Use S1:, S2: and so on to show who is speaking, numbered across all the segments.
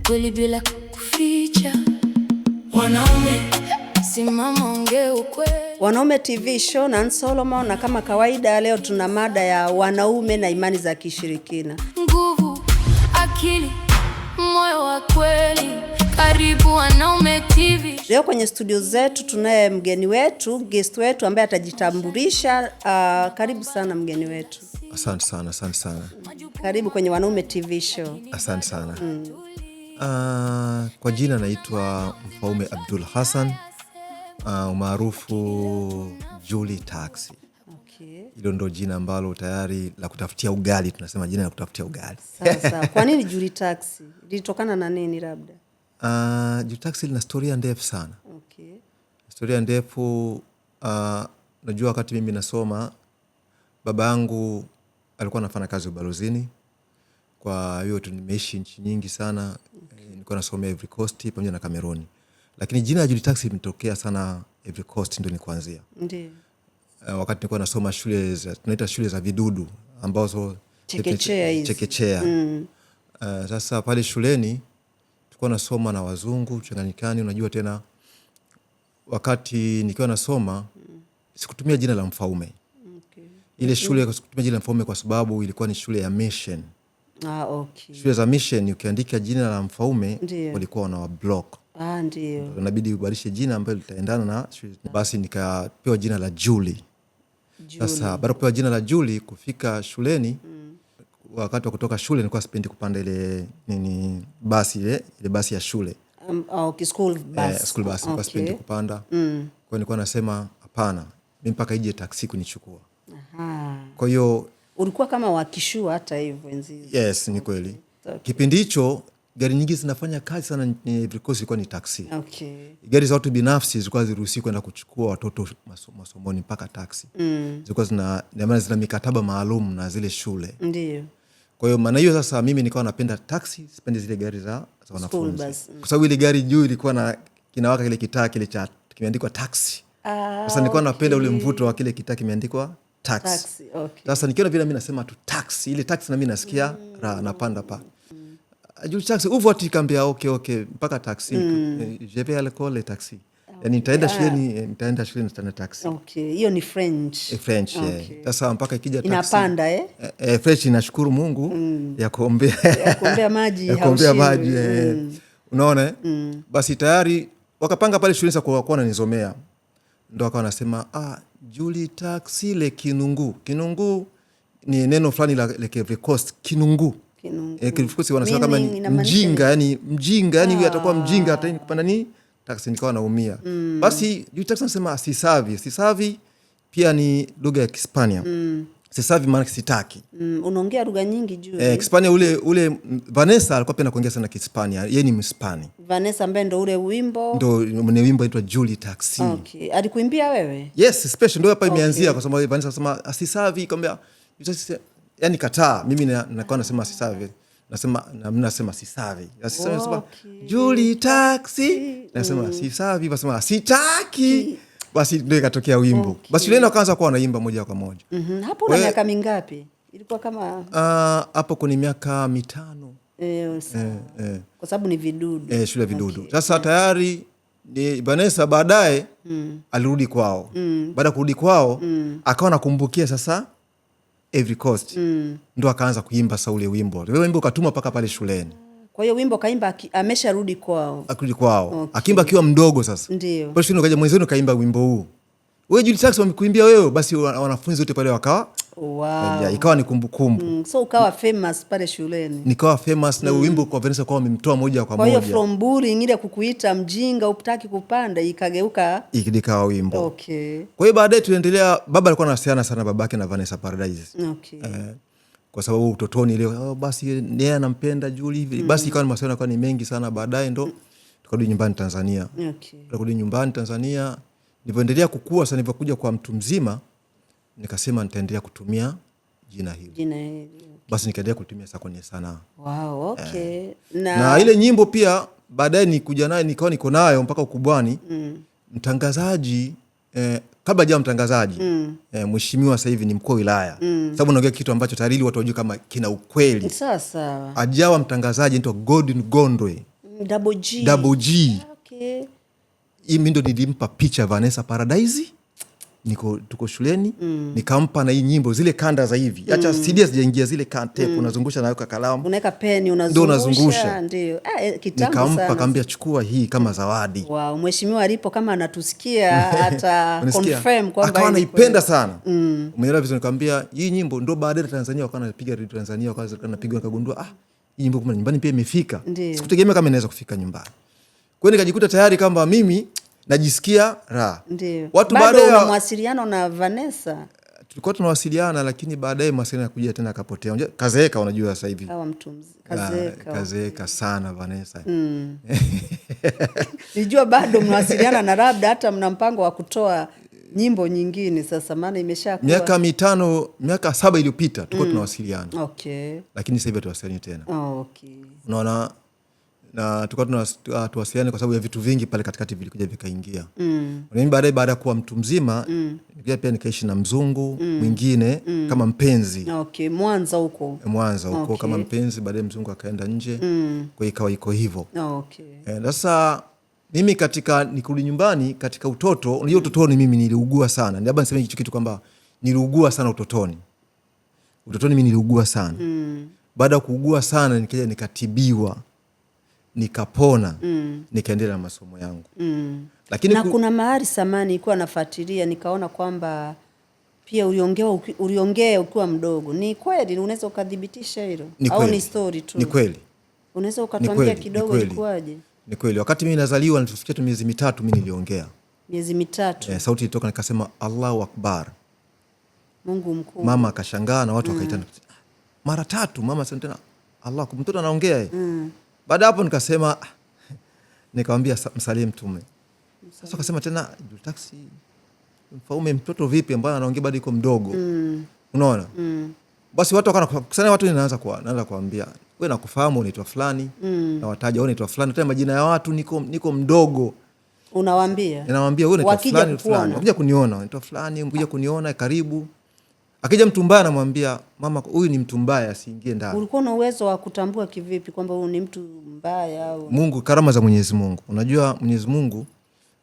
S1: ukweli bila kuficha. Wanaume simama ongea ukweli.
S2: Wanaume TV show na Solomon, na kama kawaida leo tuna mada ya wanaume na imani za kishirikina.
S1: Nguvu, akili, moyo wa kweli. Karibu Wanaume TV.
S2: Leo kwenye studio zetu tunaye mgeni wetu, guest wetu ambaye atajitambulisha. Karibu sana mgeni wetu.
S3: Asante sana.
S2: Karibu kwenye Wanaume TV show.
S3: Asante sana. Kwa jina naitwa Mfaume Abdul Hassan, maarufu Julie Taxi.
S2: Okay.
S3: Hilo ndo jina ambalo tayari la kutafutia ugali, tunasema jina la kutafutia ugali.
S2: Sasa, kwa nini Julie Taxi? Ilitokana na nini labda?
S3: Julie Taxi lina historia ndefu sana.
S2: Okay.
S3: Historia ndefu, najua wakati mimi nasoma, baba yangu alikuwa anafanya kazi ubalozini. Kwa hiyo nimeishi nchi nyingi sana. Okay. Nilikuwa nasomea Ivory Coast pamoja na Cameroon. Lakini jina la Julie Taxi limetokea sana Ivory Coast, ndio nikuanzia.
S2: Ndiyo.
S3: Wakati nilikuwa nasoma tunaita shule za vidudu ambazo
S2: chekechea hizi.
S3: Chekechea. Sasa pale shuleni tulikuwa nasoma na wazungu changanyikani, unajua tena wakati nikiwa nasoma sikutumia jina la Mfaume.
S2: Okay.
S3: Ile shule sikutumia jina la Mfaume kwa sababu ilikuwa ni shule ya mission.
S2: Okay.
S3: Shule za mission ukiandika jina la Mfaume walikuwa wana block.
S2: Ndio.
S3: Inabidi ubadilishe jina ambalo litaendana na shule. Basi nikapewa jina la Julie. Sasa baada kupewa jina la Julie, kufika shuleni, wakati wa kutoka shule nilikuwa sipendi kupanda ile basi ile basi ya shule.
S2: School bus.
S3: School bus. Nilikuwa sipendi kupanda. Kwa hiyo nilikuwa nasema hapana, mimi mpaka ije taksi kunichukua. Kwa hiyo
S2: ulikuwa kama wakishua hata hivyo enzi.
S3: Yes, ni kweli. Okay. Kipindi hicho gari nyingi zinafanya kazi sana, Ivory Coast ilikuwa ni taksi.
S2: Okay.
S3: Gari za watu binafsi zilikuwa ziruhusiwi kwenda kuchukua watoto masomoni mpaka taksi. Zilikuwa zina mikataba maalum na zile shule.
S2: Ndio.
S3: Kwa hiyo maana hiyo sasa mimi nikawa napenda taksi, sipendi zile gari za wanafunzi. Kwa sababu ile gari juu ilikuwa kinawaka kile kitaa kile cha kimeandikwa taksi. Sasa nilikuwa napenda ule mvuto wa kile kitaa kimeandikwa taksi.
S2: Okay.
S3: Sasa nikiona vile mimi nasema tu taksi, ile taksi na mimi nasikia raha, napanda pa. Julie Taxi uvote kambia okay mpaka taksi. Je vais à l'école taxi. Yani nitaenda shule nitana taxi.
S2: Okay, hiyo ni French.
S3: French. Okay. Sasa mpaka ikija taxi
S2: inapanda
S3: French inashukuru Mungu ya kuombea
S2: maji
S3: unaona basi tayari wakapanga pale shule kwa wananizomea. Ndio akawa nasema Julie Taxi le Kinungu ni neno fulani la Ivory Coast. Kinungu Kilifukusi wanasema kama ni mjinga, yani huyu atakuwa mjinga hata kupanda ni taksi. Nikawa naumia. Basi Julie Taxi nasema sisavi pia ni lugha ya Kihispania. Sisavi maana sitaki.
S2: Unaongea lugha nyingi juu.
S3: Kihispania ule Vanessa alikuwa pia anaongea sana Kihispania. Yeye ni Mhispania.
S2: Vanessa ambaye ndo ule wimbo.
S3: Ndo ni wimbo inaitwa Julie Taxi.
S2: Okay. Alikuimbia wewe?
S3: Yes, special ndio hapa imeanzia kwa sababu Vanessa anasema sisavi, kwambia yani kataa. Mimi nakuwa nasema sisavi. Nasema sisavi. Nasema Julie Taxi. Nasema sisavi, nasema sitaki. Basi ndio ikatokea wimbo. Okay. Basi leo wakaanza kuwa wanaimba moja kwa moja.
S2: Hapo una miaka mingapi? Ilikuwa kama
S3: hapo kuna miaka 5.
S2: Kwa sababu ni vidudu.
S3: Shule vidudu. Okay. Sasa tayari ni Vanessa baadaye alirudi kwao. Baada kurudi kwao akawa nakumbukia sasa Ivory Coast. Ndio akaanza kuimba ule wimbo. Ule wimbo katuma paka pale shuleni. Kwa
S2: hiyo wimbo kaimba amesharudi kwao.
S3: Akirudi kwao. Okay. Akimba akiwa mdogo sasa.
S2: Ndio.
S3: Kwa hiyo kaja mwenzenu kaimba wimbo huu. Wewe Julie Taxi wamekuimbia wewe, basi wanafunzi wote pale wakawa ikawa ni kumbukumbu.
S2: So ukawa famous pale shuleni.
S3: Nikawa famous na wimbo kwa Vanessa kwa wamemtoa moja kwa moja.
S2: Kwa hiyo from bullying ile kukuita mjinga upataki kupanda ikageuka
S3: ikawa wimbo.
S2: Okay.
S3: Kwa hiyo baadaye tuendelea, baba alikuwa anasiana sana babake na Vanessa Paradise.
S2: Okay.
S3: Kwa sababu utotoni ile basi yeye anampenda Julie hivi. Basi ikawa masuala yakawa ni mengi sana, baadaye ndo tukarudi nyumbani Tanzania.
S2: Okay.
S3: Tukarudi nyumbani Tanzania. Nilipoendelea kukua sasa, nilipokuja kwa mtu mzima nikasema nitaendelea kutumia jina hili. Basi nikaendelea kutumia sasa kwenye sanaa.
S2: Wow, okay.
S3: Na ile nyimbo pia baadaye nikuja nayo nikawa niko nayo mpaka ukubwani. Mtangazaji kabla hajawa mtangazaji mheshimiwa sasa hivi ni mkuu wa wilaya. Sababu naongea kitu ambacho tayari watu wajue kama kina ukweli.
S2: Sasa
S3: ajawa mtangazaji anaitwa Gordon Gondwe. Double G.
S2: Okay.
S3: Mimi ndo nilimpa picha Vanessa Paradise. Tuko shuleni, nikampa na hii nyimbo zile kanda za hivi. Acha CD zijaingia zile tape, unazungusha na kalamu.
S2: Unaweka peni unazungusha. Ndio. Kitambo sana.
S3: Nikampa kaambia chukua hii kama zawadi.
S2: Wow, mheshimiwa alipo kama anatusikia hata confirm kwamba
S3: akawa anaipenda sana. Umeelewa vizuri, nikamwambia hii nyimbo ndo baadaye Tanzania wakawa wanapiga Radio Tanzania, wakawa wanapigwa, nikagundua hii nyimbo kama nyumbani pia imefika. Sikutegemea kama inaweza kufika nyumbani. Kwa hiyo nikajikuta tayari kwamba mimi najisikia raha.
S2: Ndio.
S3: Watu
S2: baadaye una mawasiliano na Vanessa?
S3: Tulikuwa tunawasiliana, lakini baadaye mawasiliano yakuja tena akapotea. Kazeeka, unajua sasa hivi.
S2: Kama mtu
S3: kazeeka sana Vanessa.
S2: Nijua bado mnawasiliana na labda hata mna mpango wa kutoa nyimbo nyingine sasa, maana imeshakuwa
S3: miaka 7 iliyopita tulikuwa tunawasiliana.
S2: Okay.
S3: Lakini sasa hivi tuwasiliane tena.
S2: Okay.
S3: Unaona, na tulikuwa tuwasiliane kwa sababu ya vitu vingi pale katikati vilikuja vikaingia. Mimi baada ya kuwa mtu mzima, nikaja pia nikaishi na mzungu mwingine kama mpenzi.
S2: Okay, Mwanza huko.
S3: Okay. Kama mpenzi, baadaye mzungu akaenda nje. Kwa ikawa iko hivyo.
S2: Okay.
S3: Sasa mimi nikurudi nyumbani katika utoto, unajua utotoni mimi niliugua sana. Labda niseme kitu kwamba niliugua sana utotoni. Utotoni mimi niliugua sana. Baada ya kuugua sana nikaja nikatibiwa. Nikapona, nikaendelea na masomo yangu. Lakini
S2: kuna mahali samani ilikuwa nafuatilia, nikaona kwamba pia uliongea ukiwa mdogo. Ni kweli? Unaweza ukadhibitisha hilo au ni story tu?
S3: Ni kweli.
S2: Unaweza ukatuambia kidogo ilikuwaje?
S3: Ni kweli. Wakati mimi nazaliwa nilifikia tu miezi 3 mimi niliongea.
S2: Miezi 3?
S3: Sauti ilitoka, nikasema Allahu Akbar.
S2: Mungu mkuu.
S3: Mama akashangaa na watu wakaitana. Mara 3 mama sema tena Allah, mtoto anaongea. Baada hapo nikasema, nikamwambia msalie Mtume. Sasa akasema tena Julitax, mfaume mtoto vipi ambaye anaongea bado yuko mdogo. Unaona? Basi watu wakakusanya, watu naanza kuambia wewe nakufahamu unaitwa fulani, na wataja wewe unaitwa fulani, tena majina ya watu niko mdogo.
S2: Unawaambia?
S3: Ninawaambia wewe unaitwa fulani. Wakija kuniona unaitwa fulani, mkuja kuniona karibu. Akija mtu mbaya anamwambia mama huyu ni mtu mbaya asiingie ndani. Ulikuwa
S2: na uwezo wa kutambua kivipi kwamba huyu ni mtu mbaya au?
S3: Mungu, karama za Mwenyezi Mungu. Unajua Mwenyezi Mungu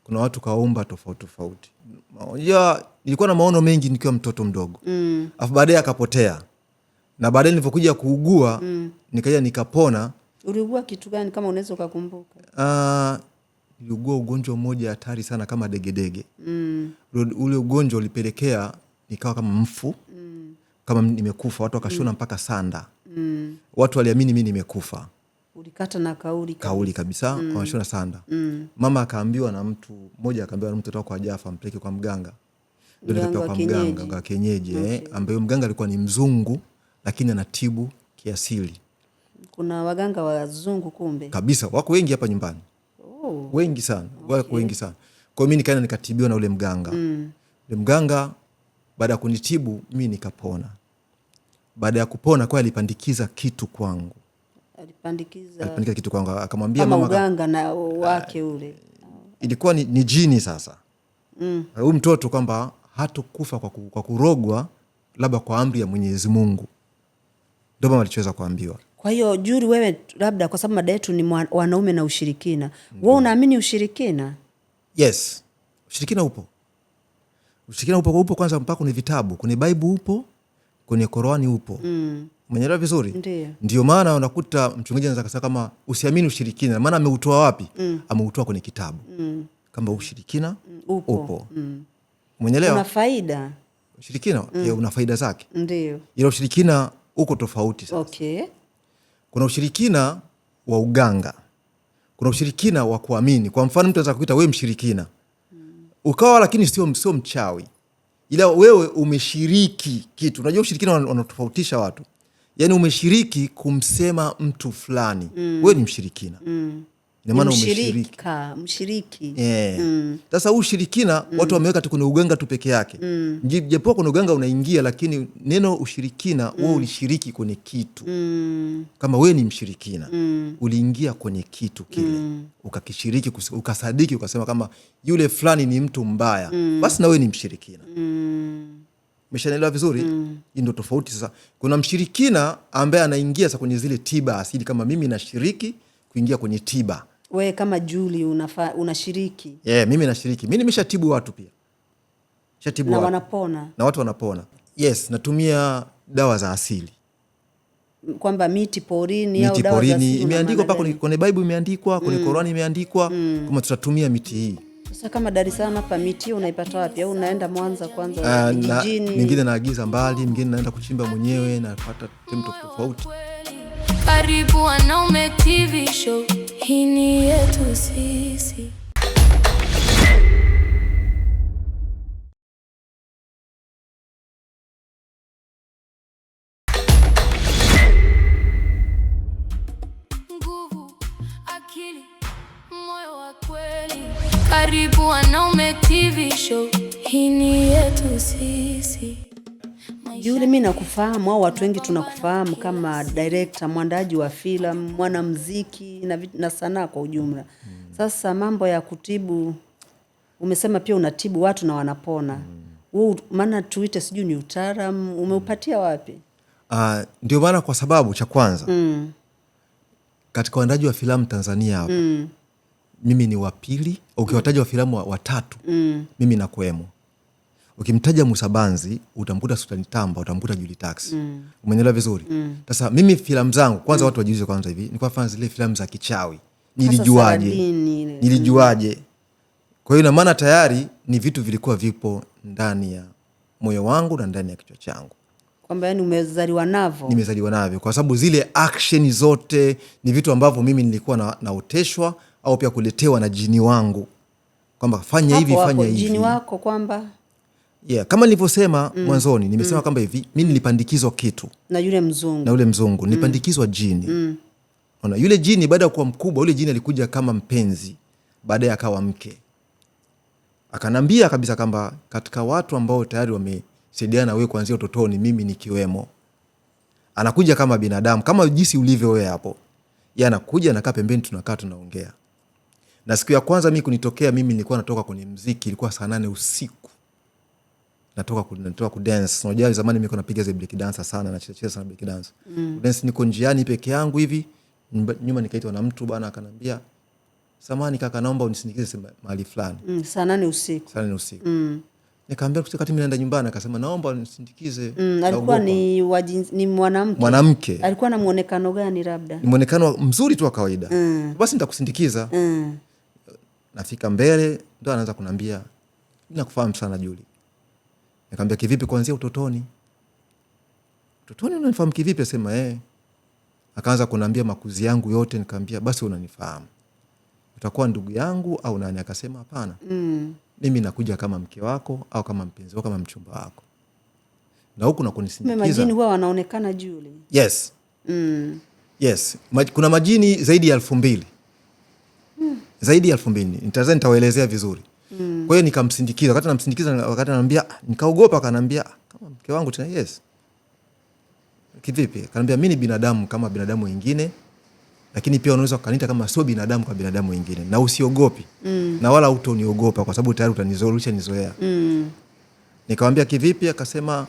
S3: kuna watu kaumba tofauti. Unajua nilikuwa na maono mengi nikiwa mtoto mdogo. Afu baadaye akapotea. Na baadaye nilipokuja kuugua nikaja nikapona.
S2: Uliugua kitu gani kama unaweza ukakumbuka?
S3: Niliugua ugonjwa mmoja hatari sana kama degedege. Ule ugonjwa ulipelekea nikawa kama mfu. Kama nimekufa, watu wakashona mpaka sanda. Watu waliamini mimi nimekufa.
S2: Ulikata na
S3: kauli kabisa, washona sanda. Mama akaambiwa na mtu mmoja, akaambiwa na mtu toka kwa Jafa mpeleke kwa mganga. Ndio nikapewa kwa mganga wa kienyeji, ambaye mganga alikuwa ni mzungu lakini anatibu kiasili.
S2: Kuna waganga wazungu kumbe?
S3: Kabisa, wako wengi hapa nyumbani. Wengi sana, wako wengi sana. Kwa mimi nikaenda nikatibiwa na ule mganga. Ule mganga baada ya kunitibu mimi nikapona. Baada ya kupona kwa alipandikiza kitu kwangu. Alipandikiza kitu kwangu, akamwambia mama
S2: mganga na wake ule.
S3: Ilikuwa ni jini sasa. Huyu mtoto kwamba hatakufa kwa kurogwa, labda kwa amri ya Mwenyezi Mungu. Ndio mama alichoweza kuambiwa.
S2: Kwa hiyo Juri, wewe labda kwa sababu mada yetu ni wanaume na ushirikina. Wewe unaamini ushirikina?
S3: Yes. Ushirikina upo. Ushirikina upo kwanza mpaka kwenye vitabu. Kwenye Bible upo, kwenye Qur'ani upo. Umeelewa vizuri? Ndio maana unakuta mchungaji anaweza kusema kama usiamini ushirikina, maana ameutoa wapi? Ameutoa kwenye kitabu. Kama ushirikina upo. Umeelewa?
S2: Una faida.
S3: Ushirikina una faida zake.
S2: Ndio.
S3: Ila ushirikina uko tofauti sasa.
S2: Okay.
S3: Kuna ushirikina wa uganga. Kuna ushirikina wa kuamini. Kwa mfano mtu anaweza kukuita wewe mshirikina. Ukawa lakini sio mchawi. Ila wewe umeshiriki kitu. Unajua ushirikina wanatofautisha watu. Yaani umeshiriki kumsema mtu fulani. Wewe ni mshirikina. Ina maana
S2: mshiriki.
S3: Sasa ushirikina watu wameweka tu kwenye uganga tu peke yake. Japo kuna uganga unaingia, lakini neno ushirikina wewe ulishiriki kwenye kitu. Kama wewe ni mshirikina, uliingia kwenye kitu kile. Ukakishiriki, ukasadiki, ukasema kama yule fulani ni mtu mbaya. Basi na wewe ni mshirikina. Umeshaelewa vizuri? Hii ndio tofauti sasa. Kuna mshirikina ambaye anaingia sasa kwenye zile tiba asili, kama mimi nashiriki kuingia kwenye tiba.
S2: Wewe kama Julie unashiriki?
S3: Mimi nashiriki. Mimi nimeshatibu watu pia.
S2: Na watu wanapona.
S3: Na watu wanapona. Yes, natumia dawa za asili.
S2: Kwamba miti porini au dawa za asili
S3: imeandikwa pako kwenye Bible, imeandikwa kwenye Qur'ani, imeandikwa kama tutatumia miti hii.
S2: Sasa kama Dar es Salaam hapa miti unaipata wapi? Au unaenda Mwanza kwanza vijijini?
S3: Mingine naagiza mbali, mingine naenda kuchimba mwenyewe na napata temto tofauti.
S1: Karibu Wanaume TV show, hii ni yetu sisi. Nguvu, akili, moyo wa kweli. Karibu Wanaume TV show, hii ni yetu sisi.
S2: Julie, mimi nakufahamu au watu wengi tunakufahamu kama director, mwandaji wa filamu, mwanamuziki na sanaa kwa ujumla. Sasa mambo ya kutibu, umesema pia unatibu watu na wanapona. Maana tuite sijui ni utaalamu, umeupatia wapi?
S3: Ndio maana kwa sababu cha kwanza katika uandaji wa filamu Tanzania hapa mimi ni wa pili. Ukiwataja wa filamu watatu mimi nakuemo. Ukimtaja Musa Banzi utamkuta Sultani Tamba, utamkuta Julie Taxi. Umenielewa vizuri? Sasa mimi filamu zangu kwanza watu wajiulize kwanza hivi, nilikuwa nafanya zile filamu za kichawi. Nilijuaje? Kwa hiyo na maana tayari ni vitu vilikuwa vipo ndani ya moyo wangu na ndani ya kichwa changu.
S2: Kwamba yani umezaliwa navyo.
S3: Nimezaliwa navyo kwa sababu zile action zote ni vitu ambavyo mimi nilikuwa naoteshwa au pia kuletewa na jini wangu. Kwamba fanya hivi, fanya hivi.
S2: Jini wako kwamba
S3: kama nilivyosema mwanzoni, nimesema kwamba hivi mimi nilipandikizwa kitu
S2: na yule mzungu.
S3: Nilipandikizwa jini. Ona yule jini baada ya kuwa mkubwa, yule jini alikuja kama mpenzi, baadaye akawa mke. Akanambia kabisa kwamba katika watu ambao tayari wamesaidiana wewe kuanzia utotoni, mimi nikiwemo. Anakuja kama binadamu, kama jinsi ulivyo wewe hapo. Yeye anakuja anakaa pembeni, tunakaa tunaongea. Na siku ya kwanza mimi kunitokea, mimi nilikuwa natoka kwenye muziki, ilikuwa saa 8 usiku. Natoka ku dance. Unajua zamani mimi napiga za break dance sana, nacheza sana break dance. Dance niko njiani peke yangu hivi, nyuma nikaitwa na mtu bwana, akanambia, "Samahani kaka, naomba unisindikize mahali fulani."
S2: Saa 8 usiku.
S3: Saa 8 usiku. Nikamwambia wakati mimi naenda nyumbani, akasema, "Naomba unisindikize."
S2: Alikuwa ni mwanamke.
S3: Mwanamke.
S2: Alikuwa na muonekano gani labda?
S3: Ni muonekano mzuri tu wa kawaida. Basi nitakusindikiza. Nafika mbele, ndo anaanza kunambia, "Ninakufahamu sana Julie." Nikamwambia, "Kivipi kuanzia utotoni?" "Utotoni unanifahamu kivipi?" Asema Akaanza kunambia makuzi yangu yote. Nikamwambia, "Basi unanifahamu. Utakuwa ndugu yangu au nani?" Akasema, "Hapana. Mimi nakuja kama mke wako au kama mpenzi wako, kama mchumba wako. Na huku nakunisindikiza."
S2: Majini huwa wanaonekana Julie?
S3: Yes. Yes. Kuna majini zaidi ya 2000. Zaidi ya 2000. Nitawaelezea vizuri. Kwa hiyo nikamsindikiza. Wakati namsindikiza, wakati ananiambia, nikaogopa. Akanambia, "Kama mke wangu tena?" "Yes." "Kivipi?" Akanambia, "Mimi ni binadamu kama binadamu wengine, lakini pia unaweza kuniita kama sio binadamu kama binadamu wengine, na usiogopi." Na wala hutoniogopa kwa sababu tayari utanizoea, nizoea. Nikamwambia, "Kivipi?" Akasema,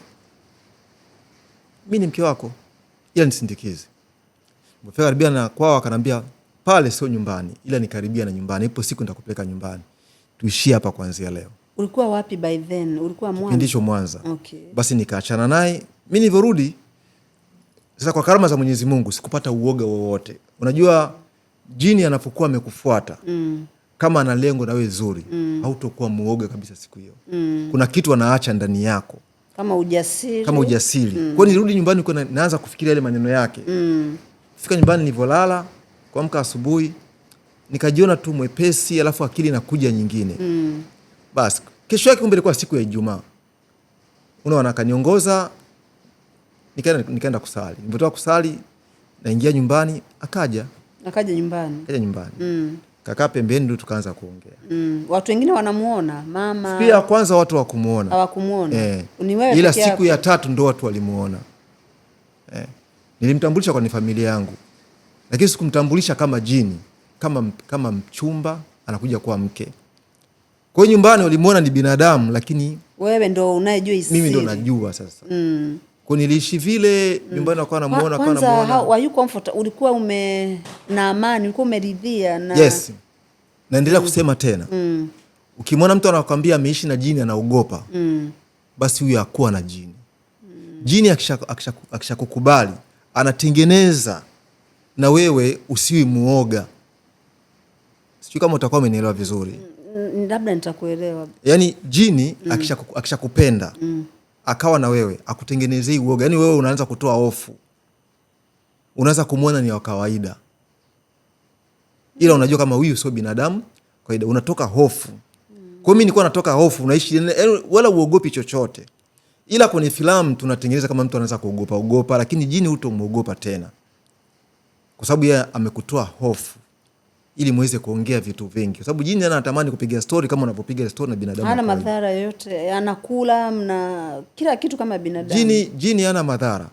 S3: "Mimi ni mke wako, ila nisindikize." Nilipofika karibia na kwao, akanambia, "Pale sio nyumbani, ila nikaribia na nyumbani. Ipo siku nitakupeleka nyumbani. Tuishie hapa kuanzia leo."
S2: Ulikuwa wapi by then? Ulikuwa Mwanza?
S3: Kipindisho Mwanza.
S2: Okay.
S3: Basi nikaachana naye. Mimi nilivyorudi sasa, kwa karama za Mwenyezi Mungu, sikupata uoga wowote. Unajua jini anapokuwa amekufuata kama ana lengo na wewe zuri, hautokuwa muoga kabisa siku hiyo. Kuna kitu anaacha ndani yako
S2: kama ujasiri.
S3: Kwa nirudi nyumbani kwa naanza kufikiria yale maneno yake. Fika nyumbani nilivyolala, kuamka asubuhi nikajiona tu mwepesi, alafu akili inakuja nyingine. Basi kesho yake kumbe ilikuwa siku ya Ijumaa. Unaona, akaniongoza nikaenda kusali. Nilipotoka kusali naingia nyumbani, akaja nyumbani. Kakaa pembeni, ndio tukaanza kuongea.
S2: Watu wengine wanamuona mama.
S3: Pia kwanza watu hawakumuona.
S2: Ni wewe
S3: ila siku ya 3 ndio watu walimuona. Nilimtambulisha kwa familia yangu, lakini sikumtambulisha kama jini, kama mchumba anakuja kuwa mke. Kwa hiyo nyumbani walimuona ni binadamu, lakini
S2: wewe ndo unayejua isiri.
S3: Mimi ndo najua sasa. Kwa niliishi vile nyumbani wakawa namuona kwa namuona.
S2: Kwanza were you comfortable? Ulikuwa na amani, ulikuwa umeridhia na
S3: Yes. Naendelea kusema tena. Ukimwona mtu anakuambia ameishi na jini anaogopa. Basi huyo hakuwa na jini. Jini akishakukubali anatengeneza na wewe usiwi muoga. Sijui kama utakuwa umenielewa vizuri.
S2: Labda nitakuelewa.
S3: Yaani jini akishakupenda akawa na wewe akutengenezei uoga. Yaani wewe unaanza kutoa hofu. Unaanza kumwona ni wa kawaida. Ila unajua kama huyu sio binadamu kawaida, unatoka hofu. Kwa mimi nilikuwa natoka hofu, unaishi wala uogopi chochote. Ila kwenye filamu tunatengeneza kama mtu anaanza kuogopa, lakini jini hutomuogopa tena. Kwa sababu yeye amekutoa hofu ili muweze kuongea vitu vingi. Kwa sababu jini anatamani kupiga story kama unapopiga story na binadamu.
S2: Hana madhara yote, anakula na kila kitu kama binadamu.
S3: Jini hana madhara.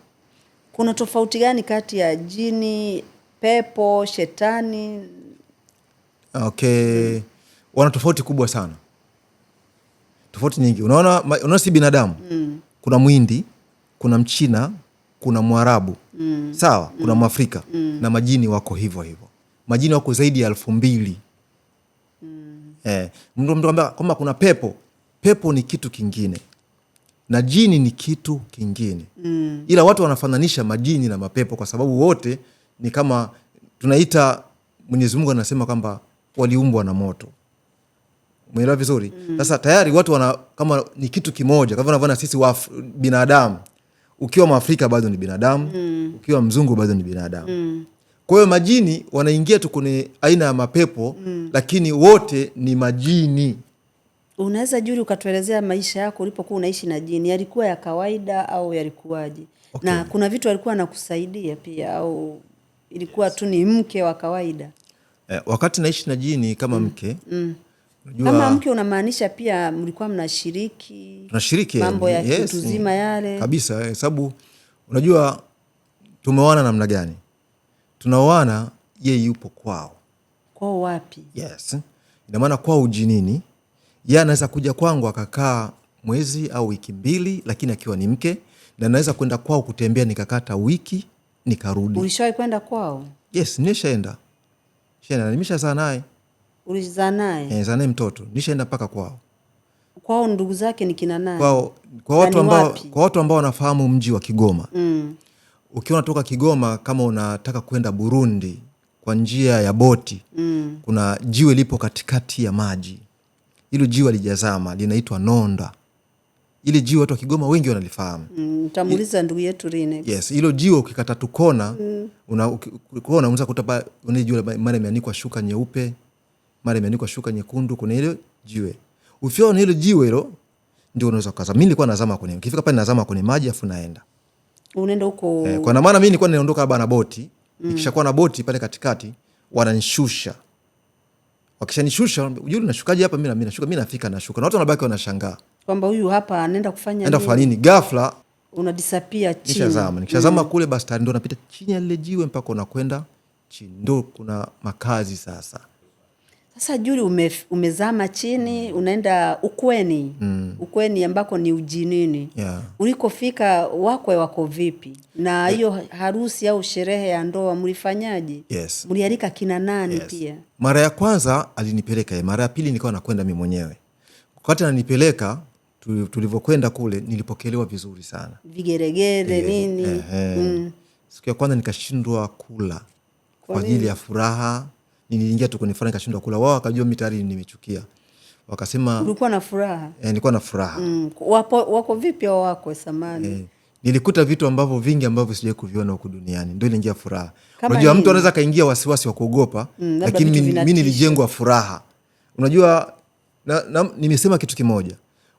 S2: Kuna tofauti gani kati ya jini, pepo, shetani?
S3: Okay. Wana tofauti kubwa sana. Tofauti nyingi. Unaona si binadamu. Kuna Mwindi, kuna Mchina, kuna Mwarabu. Sawa? Kuna Mwafrika. Na majini wako hivyo. Majini wako zaidi ya 2,000. Mtu ambia kwamba kuna pepo. Pepo ni kitu kingine. Na jini ni kitu kingine. Ila watu wanafananisha majini na mapepo kwa sababu wote ni kama tunaita, Mwenyezi Mungu anasema kwamba waliumbwa na moto. Umeelewa vizuri? Sasa tayari watu kama ni kitu kimoja. Kama unavyoona sisi binadamu. Ukiwa Mwafrika bado ni binadamu, ukiwa mzungu bado ni binadamu. Kwa hiyo majini wanaingia tu kwenye aina ya mapepo, lakini wote ni majini.
S2: Unaweza Juli ukatuelezea maisha yako ulipokuwa unaishi na jini, yalikuwa ya kawaida au yalikuwaje? Okay. Na kuna vitu alikuwa anakusaidia pia au ilikuwa tu ni mke wa kawaida?
S3: Wakati naishi na jini kama mke,
S2: unajua, kama mke unamaanisha pia mlikuwa mnashiriki?
S3: Tunashiriki
S2: mambo ya kitu zima yale.
S3: Kabisa, sababu unajua tumeoana namna gani? Tunaoana yeye yupo kwao.
S2: Kwao wapi?
S3: Yes. Ina maana kwao ujinini. Yeye anaweza kuja kwangu akakaa mwezi au wiki 2, lakini akiwa ni mke, na anaweza kwenda kwao kutembea nikakata wiki nikarudi.
S2: Ulishawahi kwenda kwao?
S3: Yes, nimeshaenda. Nimeshazaa naye.
S2: Ulizaa naye?
S3: Zaa naye mtoto. Nishaenda mpaka kwao.
S2: Kwao ndugu zake ni kina nani?
S3: Kwa watu ambao wanafahamu mji wa Kigoma. Ukiwa unatoka Kigoma kama unataka kwenda Burundi kwa njia ya boti, kuna jiwe lipo katikati ya maji. Hilo jiwe lijazama, linaitwa Nonda. Ile jiwe watu wa Kigoma wengi wanalifahamu.
S2: Nitamuuliza ndugu yetu Rine.
S3: Yes, hilo jiwe ukikata tu kona, unaweza kuta ile jiwe mara imeandikwa shuka nyeupe, mara imeandikwa shuka nyekundu, kuna ile jiwe. Ukiona ile jiwe hilo ndio unaweza kaza. Mimi nilikuwa nazama kwenye. Ukifika pale nazama kwenye maji afu naenda.
S2: Unaenda huko.
S3: Kwa maana mimi nilikuwa ninaondoka hapa na boti. Nikishakuwa na boti pale katikati wananishusha. Wakishanishusha, "Ujue unashukaje hapa?" Mimi nashuka, mimi nafika nashuka. Na watu wanabaki wanashangaa.
S2: Kwamba huyu hapa anaenda kufanya nini?
S3: Anaenda kufanya nini? Ghafla
S2: unadisappear chini.
S3: Nikishazama kule basi ndio napita chini ya lile jiwe mpaka unakwenda chini. Ndio kuna makazi sasa.
S2: Sasa Juli umezama chini, unaenda ukweni. Ukweni ambako ni ujinini. Ulikofika wakwe wako vipi? Na hiyo harusi au sherehe ya ndoa mlifanyaje?
S3: Yes.
S2: Mlialika kina nani pia?
S3: Mara ya kwanza alinipeleka, mara ya pili nilikuwa nakwenda mimi mwenyewe. Wakati ananipeleka tulivyokwenda kule nilipokelewa vizuri sana.
S2: Vigeregere nini?
S3: Siku ya kwanza nikashindwa kula. Kwa ajili ya furaha. Niliingia tu kwenye furaha nikashindwa kula. Wao wakajua mimi tayari nimechukia. Wakasema
S2: ulikuwa na furaha?
S3: Nilikuwa na furaha.
S2: Wako vipi hao wako samani?
S3: Nilikuta vitu ambavyo vingi ambavyo sijawahi kuviona huko duniani. Ndio iliingia furaha. Unajua mtu anaweza kaingia wasiwasi wa kuogopa, lakini mimi nilijengwa furaha. Unajua nimesema kitu kimoja.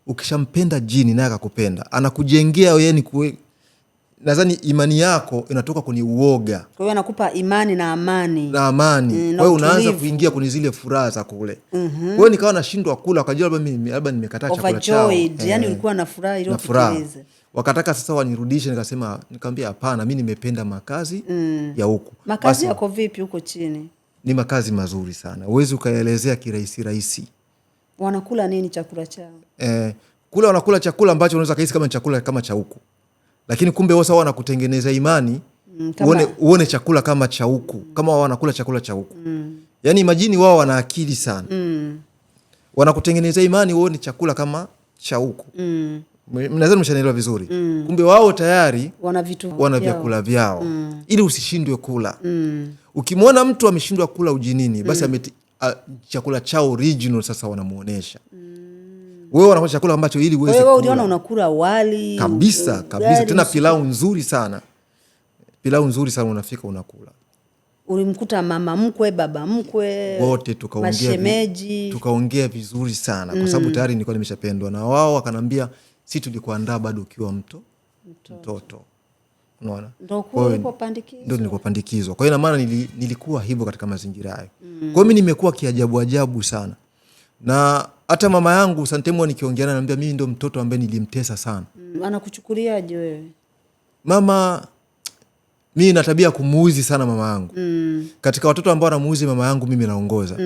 S3: Ukishampenda jini naye akakupenda, anakujengea wewe nadhani imani yako inatoka kwenye uoga. Kwa
S2: hiyo anakupa imani na amani.
S3: Na amani. Kwa hiyo unaanza kuingia kwenye zile furaha za kule. Kwa hiyo nikawa nashindwa kula, wakajua labda nimekataa chakula chao.
S2: Yani ulikuwa na furaha ile ukipeleza.
S3: Wakataka sasa wanirudishe, nikamwambia hapana, mimi nimependa makazi ya huku.
S2: Makazi yako vipi huko chini?
S3: Ni makazi mazuri sana. Huwezi ukaelezea kirahisi.
S2: Wanakula nini chakula chao?
S3: Kula wanakula chakula ambacho unaweza kuhisi kama chakula kama cha huku. lakini kumbe wao wanakutengeneza imani uone chakula kama cha huku, kama wao wanakula chakula cha huku. Yani imagine wao wana akili sana. Wanakutengeneza imani uone chakula kama cha huku. Mnaweza mshanielewa vizuri. Kumbe wao tayari wana vyakula vyao ili usishindwe kula. Ukimwona mtu ameshindwa kula ujinini, basi chakula chao original sasa wanamuonesha. Wewe unakula chakula ambacho ili uweze kula.
S2: Wewe uliona unakula wali
S3: kabisa, tena pilau nzuri sana. Pilau nzuri sana unafika unakula.
S2: Ulimkuta mama mkwe, baba mkwe,
S3: wote tukaongea vizuri sana kwa sababu tayari nilikuwa nimeshapendwa na wao. Wakanambia si tulikuandaa bado ukiwa mtoto. Unaona? Ndio nilikuwa pandikizwa. Kwa hiyo na maana nilikuwa hivyo katika mazingira hayo. Kwa hiyo mimi nimekuwa kiajabu sana. Na hata mama yangu Santemwa nikiongea naye anambia mimi ndio mtoto ambaye nilimtesa sana.
S2: Anakuchukuliaje wewe?
S3: Mama, mimi na tabia kumuuzi sana mama yangu. Katika watoto ambao wanamuuzi mama yangu mimi naongoza.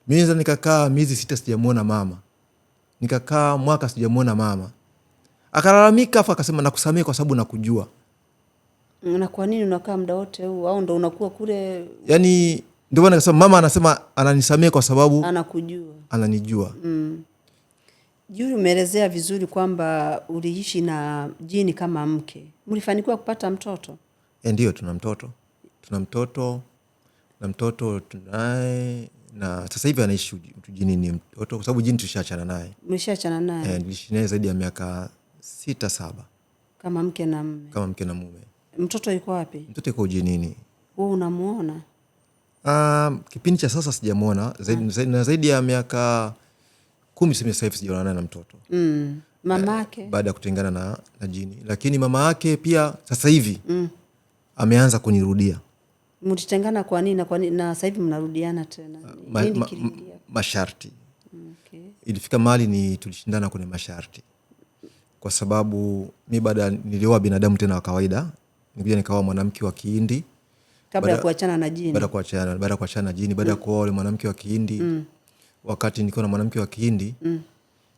S3: Mimi nikakaa miezi 6 sijamuona mama. Nikakaa mwaka sijamuona mama. Akalalamika afa akasema nakusamea kwa sababu nakujua.
S2: Na kwa nini unakaa muda wote huu au ndo unakuwa kule?
S3: Yani ndio maana nikasema mama anasema ananisamea kwa sababu ananijua.
S2: Juli, umeelezea vizuri kwamba uliishi na jini kama mke. Mlifanikiwa kupata mtoto?
S3: Ndio, tuna mtoto tunaye, na sasa hivi anaishi jini ni mtoto kwa sababu jini tulishaachana naye.
S2: Mlishaachana naye?
S3: Niliishi naye zaidi ya miaka 6-7.
S2: Kama mke na mume. Mtoto yuko wapi? Mtoto
S3: yuko jinini.
S2: Wewe unamuona?
S3: Kipindi cha sasa sijamuona, zaidi ya miaka 10 sasa hivi sijaona naye na mtoto.
S2: Mamake
S3: baada ya kutengana na jini, lakini mama yake pia sasa hivi ameanza kunirudia.
S2: Mlitengana kwa nini na sasa hivi mnarudiana tena?
S3: Masharti. Ilifika mahali tulishindana kwenye masharti. Kwa sababu mimi baada nilioa binadamu tena wa kawaida, nikuja nikaoa mwanamke wa Kihindi
S2: kabla ya kuachana na jini.
S3: Baada ya kuachana na jini, baada ya kuoa yule mwanamke wa Kihindi. Wakati nilikuwa na mwanamke wa Kihindi,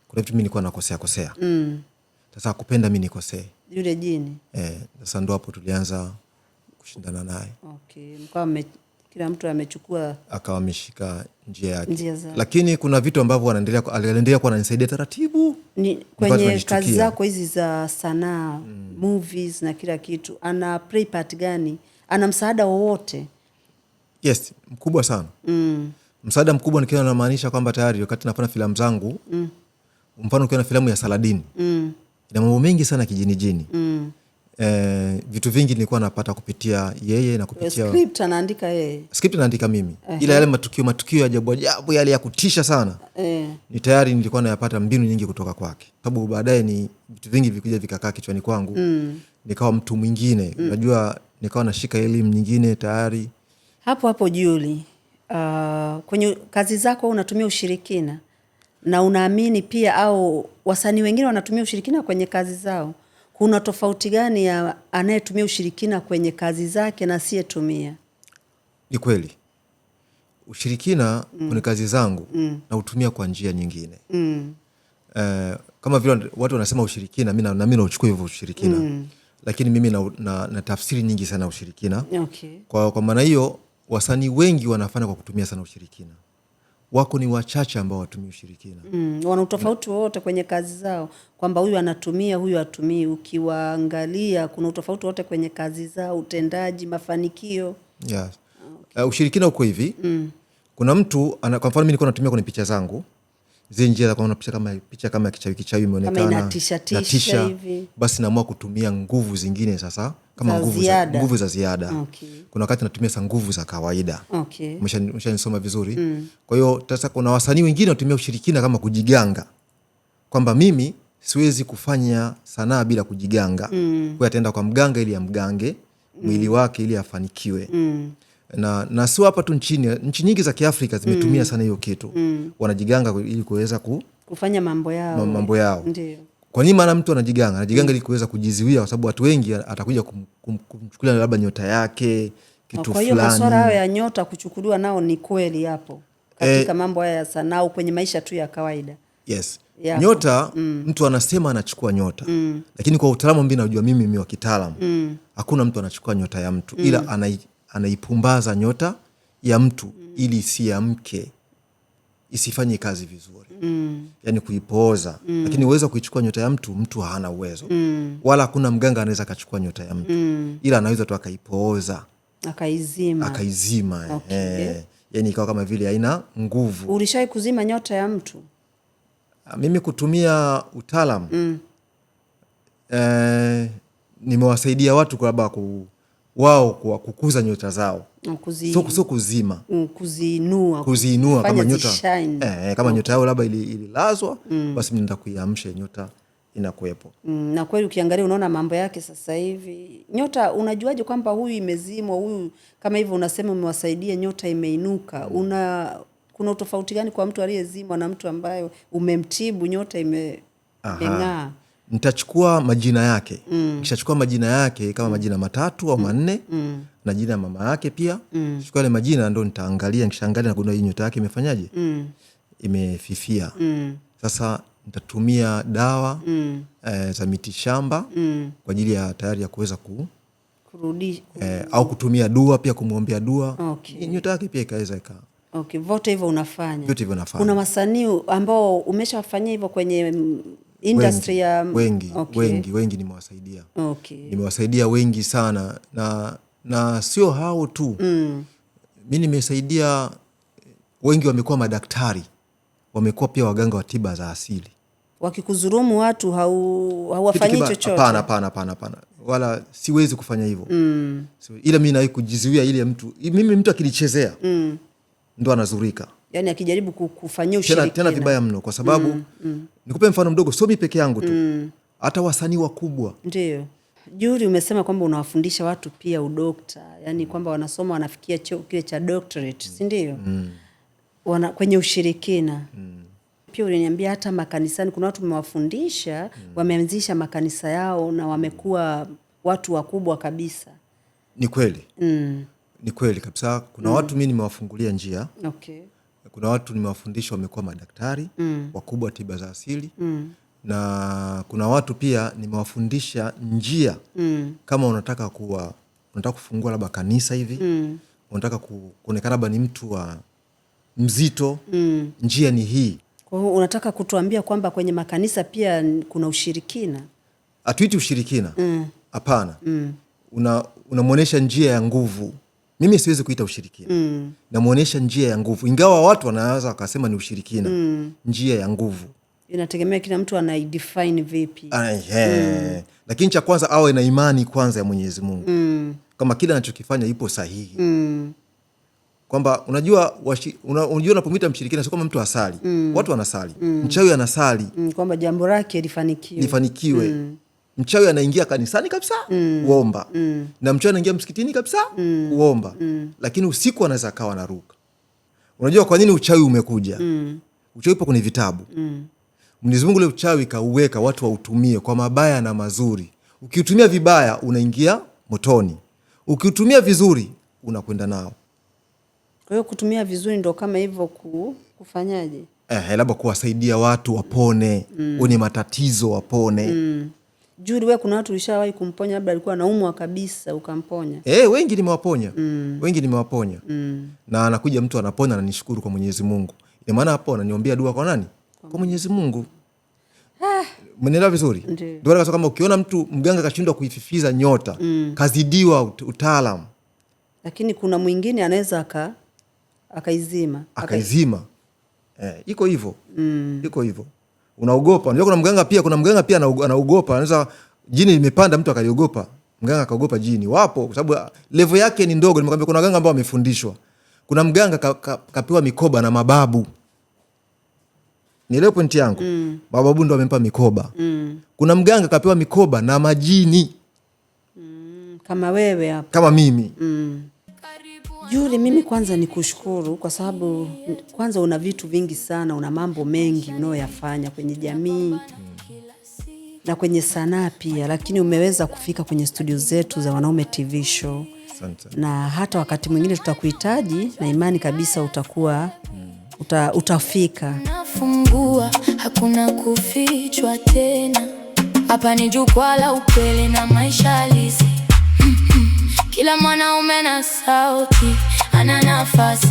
S3: kuna vitu mimi nilikuwa nakosea. Sasa kupenda mimi nikosee
S2: yule jini.
S3: Sasa ndo hapo tulianza kushindana naye.
S2: Kila mtu amechukua
S3: akawa ameshika njia yake. Lakini kuna vitu ambavyo aliendelea kuwa ananisaidia taratibu.
S2: Kwenye kazi zako hizi za sanaa, movies na kila kitu, ana play part gani? Ana msaada wowote?
S3: Yes, mkubwa sana. Msaada mkubwa nikiwa namaanisha kwamba tayari wakati nafanya filamu zangu, mfano ukiwa na filamu ya Saladin, ina mambo mengi sana kijini. Vitu vingi nilikuwa napata kupitia yeye na kupitia
S2: script anaandika yeye.
S3: Script anaandika mimi. Ila yale matukio ya ajabu yale ya kutisha sana. Ni tayari nilikuwa nayapata mbinu nyingi kutoka kwake. Sababu baadaye ni vitu vingi vikuja vikakaa kichwani kwangu. Nikawa mtu mwingine. Unajua nikawa nashika elimu nyingine tayari.
S2: Hapo Juli, kwenye kazi zako unatumia ushirikina na unaamini pia au wasanii wengine wanatumia ushirikina kwenye kazi zao. Kuna tofauti gani ya anayetumia ushirikina kwenye kazi zake na asiyetumia?
S3: Ni kweli. Ushirikina kwenye kazi zangu na utumia kwa njia nyingine. Kama vile watu wanasema ushirikina, mimi nauchukua hivyo ushirikina. Lakini mimi na tafsiri nyingi sana ushirikina. Kwa maana hiyo wasanii wengi wanafanya kwa kutumia sana ushirikina. Wako ni wachache ambao watumia ushirikina.
S2: Wana utofauti wote kwenye kazi zao kwamba huyu anatumia, huyu hatumii. Ukiwaangalia kuna utofauti wote kwenye kazi zao, utendaji, mafanikio.
S3: Yes. Ushirikina uko hivi. Kuna mtu kwa mfano mimi nilikuwa natumia kwenye picha zangu. Zile njia za kuona picha kama kichawi imeonekana.
S2: Kama inatisha hivi.
S3: Basi naamua kutumia nguvu zingine sasa kama nguvu za ziada. Kuna wakati natumia sa nguvu za kawaida. Umeshanisoma vizuri. Kwa hiyo sasa kuna wasanii wengine wanatumia ushirikina kama kujiganga. Kwamba mimi siwezi kufanya sanaa bila kujiganga. Kwa ataenda kwa mganga ili amgange mwili wake ili afanikiwe. Na sio hapa tu nchi nyingi za Kiafrika zimetumia sana hiyo kitu. Wanajiganga ili kuweza
S2: kufanya mambo yao.
S3: Ndiyo. Kwa nini maana mtu anajiganga? Anajiganga ili kuweza kujizuia kwa sababu watu wengi atakuja kumchukulia labda nyota yake, kitu fulani.
S2: Kwa hiyo masuala hayo ya nyota kuchukuliwa nao ni kweli hapo katika mambo haya ya sanaa kwenye maisha tu ya kawaida.
S3: Yes. Nyota mtu anasema anachukua nyota. Lakini kwa utaalamu mimi najua mimi wa kitaalamu. Hakuna mtu anachukua nyota ya mtu ila anaipumbaza nyota ya mtu ili isiamke, isifanye kazi vizuri. Yani kuipooza. Lakini uwezo kuichukua nyota ya mtu hana uwezo. Wala hakuna mganga anaweza akachukua nyota ya mtu. Ila anaweza tu akaipooza, akaizima.
S2: Okay.
S3: Yani ikawa kama vile haina nguvu.
S2: Ulishai kuzima nyota ya mtu?
S3: Mimi kutumia utaalamu nimewasaidia watu kwa sababu wao kukuza nyota zao. Sio kuzima. Kuziinua kama nyota. Kama nyota yao labda ililazwa, basi mimi nenda kuiamsha nyota inakuepo.
S2: Na kweli ukiangalia unaona mambo yake sasa hivi. Nyota unajuaje kwamba huyu imezimwa, huyu kama hivyo unasema umewasaidia nyota imeinuka? Kuna utofauti gani kwa mtu aliyezimwa na mtu ambaye umemtibu nyota imeng'aa?
S3: Nitachukua majina yake. Nikishachukua majina yake kama majina 3 au 4 na jina ya mama yake pia. Chukua ile majina ndio nitaangalia, nikishaangalia na kuona hii nyota yake imefanyaje? Imefifia. Sasa nitatumia dawa za miti shamba kwa ajili ya tayari ya kuweza kurudi au kutumia dua pia, kumwombea dua.
S2: Okay.
S3: Nyota yake pia ikaweza ika.
S2: Okay, vote hivyo unafanya.
S3: Vote hivyo nafanya.
S2: Kuna wasanii ambao umeshafanyia hivyo kwenye industry ya
S3: wengi nimewasaidia.
S2: Okay.
S3: Nimewasaidia wengi sana na sio hao tu. Mimi nimesaidia wengi, wamekuwa madaktari, wamekuwa pia waganga wa tiba za asili.
S2: Wakikuzurumu watu hauwafanyi chochote?
S3: Hapana. Wala siwezi kufanya hivyo. Ila mimi nawe kujizuia ile mtu akinichezea ndo anazurika.
S2: Yani akijaribu kufanyia ushirikina.
S3: Tena vibaya mno kwa sababu nikupe mfano mdogo, sio mimi peke yangu tu. Hata wasanii wakubwa.
S2: Ndio. Julie, umesema kwamba unawafundisha watu pia udokta. Yani kwamba wanasoma wanafikia cheo kile cha doctorate, si ndio? Kwenye ushirikina. Pia uliniambia hata makanisani kuna watu umewafundisha, wameanzisha makanisa yao na wamekuwa watu wakubwa kabisa.
S3: Ni kweli. Ni kweli kabisa. Kuna watu mimi nimewafungulia njia.
S2: Okay.
S3: Kuna watu nimewafundisha wamekuwa madaktari wakubwa tiba za asili. Na kuna watu pia nimewafundisha njia. Kama unataka kufungua labda kanisa hivi, unataka kuonekana labda ni mtu wa mzito, njia ni hii.
S2: Kwa hiyo unataka kutuambia kwamba kwenye makanisa pia kuna ushirikina?
S3: Hatuiti ushirikina. Hapana. Unamuonesha njia ya nguvu. Mimi siwezi kuita ushirikina. Namuonesha njia ya nguvu. Ingawa watu wanaweza wakasema ni ushirikina. Njia ya nguvu.
S2: Inategemea kila mtu anaidefine vipi.
S3: Lakini cha kwanza awe na imani kwanza ya Mwenyezi Mungu. Kama kile anachokifanya ipo sahihi. Kwamba unajua unapomwita mshirikina sio kama mtu asali. Watu wanasali. Mchawi anasali.
S2: Kwamba jambo lake
S3: lifanikiwe. Mchawi anaingia kanisani kabisa, uomba. Na mchawi anaingia msikitini kabisa, uomba. Lakini usiku anaweza kawa anaruka. Unajua kwa nini uchawi umekuja? Uchawi upo kwenye vitabu. Mwenyezi Mungu ule uchawi kauweka watu wautumie kwa mabaya na mazuri. Ukiutumia vibaya unaingia motoni. Ukiutumia vizuri unakwenda nao.
S2: Kwa hiyo kutumia vizuri ndo kama hivyo kufanyaje?
S3: Labda kuwasaidia watu wapone, wenye matatizo wapone.
S2: Julie, wewe kuna watu ulishawahi kumponya, labda alikuwa anaumwa kabisa ukamponya?
S3: Wengi nimewaponya. Wengi nimewaponya. Na anakuja mtu anapona na nishukuru kwa Mwenyezi Mungu. Ina maana hapo ananiombea dua kwa nani? Kwa Mwenyezi Mungu. Mnaelewa vizuri? Ndio kama ukiona mtu mganga kashindwa kuififiza nyota, kazidiwa utaalamu.
S2: Lakini kuna mwingine anaweza akaizima. Iko hivyo. Iko hivyo. Unaogopa. Unajua kuna mganga pia anaogopa. Anaweza jini limepanda mtu akaliogopa. Mganga akaogopa jini. Wapo kwa sababu level yake ni ndogo. Nimekwambia kuna waganga ambao wamefundishwa. Kuna mganga kapewa mikoba na mababu. Nielewe pointi yangu. Mababu ndio wamempa mikoba. Kuna mganga kapewa mikoba na majini. Kama wewe hapa.
S3: Kama mimi.
S2: Julie, mimi kwanza nikushukuru kwa sababu kwanza una vitu vingi sana, una mambo mengi unayoyafanya kwenye jamii na kwenye sanaa pia, lakini umeweza kufika kwenye studio zetu za Wanaume TV Show.
S3: Asante.
S2: Na hata wakati mwingine tutakuhitaji na imani kabisa utafika.
S1: tumefungua, hakuna kufichwa tena. Hapa ni jukwaa la ukweli na maisha halisi. Kila mwanaume na sauti ana nafasi.